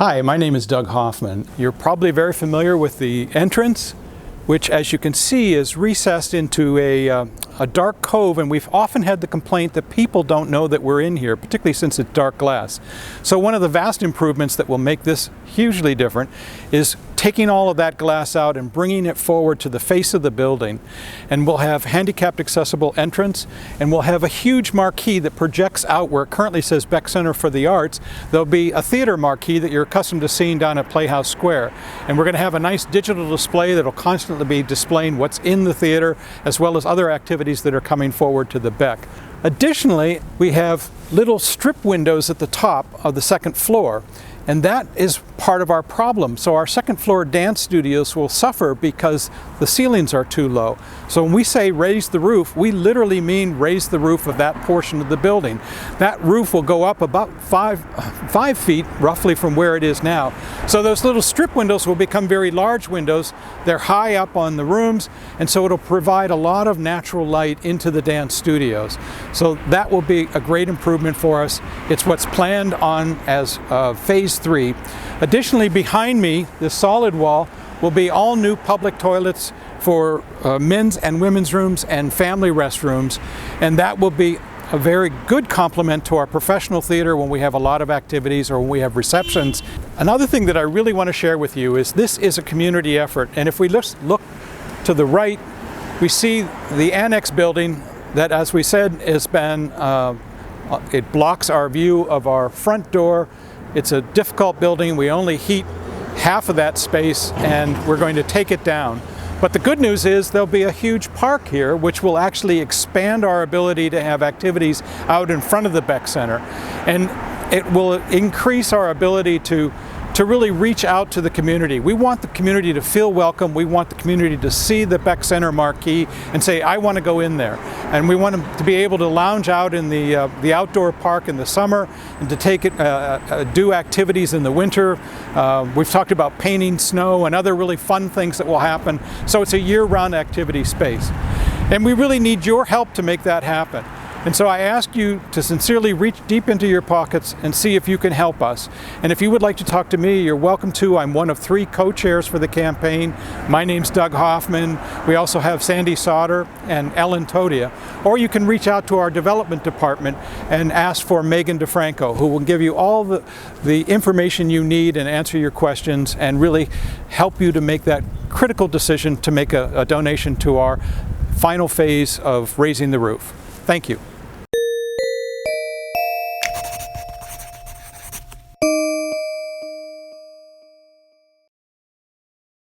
Hi, my name is Doug Hoffman. You're probably very familiar with the entrance, which as you can see is recessed into a dark cove, and we've often had the complaint that people don't know that we're in here, particularly since it's dark glass. So one of the vast improvements that will make this hugely different is taking all of that glass out and bringing it forward to the face of the building. And we'll have handicapped accessible entrance, and we'll have a huge marquee that projects out where it currently says Beck Center for the Arts. There'll be a theater marquee that you're accustomed to seeing down at Playhouse Square. And we're going to have a nice digital display that'll constantly be displaying what's in the theater, as well as other activities that are coming forward to the Beck. Additionally, we have little strip windows at the top of the second floor, and that is part of our problem. So our second floor dance studios will suffer because the ceilings are too low. So when we say raise the roof, we literally mean raise the roof of that portion of the building. That roof will go up about five feet roughly from where it is now. So those little strip windows will become very large windows. They're high up on the rooms, and so it'll provide a lot of natural light into the dance studios. So that will be a great improvement for us. It's what's planned on as phase 3. Additionally, behind me, this solid wall will be all new public toilets for men's and women's rooms and family restrooms, and that will be a very good complement to our professional theater when we have a lot of activities or when we have receptions. Another thing that I really want to share with you is this is a community effort, and if we just look to the right, we see the annex building that, as we said, has been, it blocks our view of our front door. It's a difficult building. We only heat half of that space, and we're going to take it down. But the good news is there'll be a huge park here, which will actually expand our ability to have activities out in front of the Beck Center. And it will increase our ability to really reach out to the community. We want the community to feel welcome. We want the community to see the Beck Center marquee and say, I want to go in there. And we want them to be able to lounge out in the outdoor park in the summer and to take it, do activities in the winter. We've talked about painting snow and other really fun things that will happen. So it's a year-round activity space. And we really need your help to make that happen. And so I ask you to sincerely reach deep into your pockets and see if you can help us. And if you would like to talk to me, you're welcome to. I'm one of 3 co-chairs for the campaign. My name's Doug Hoffman. We also have Sandy Sauter and Ellen Todia. Or you can reach out to our development department and ask for Megan DeFranco, who will give you all the information you need and answer your questions and really help you to make that critical decision to make a donation to our final phase of raising the roof. Thank you.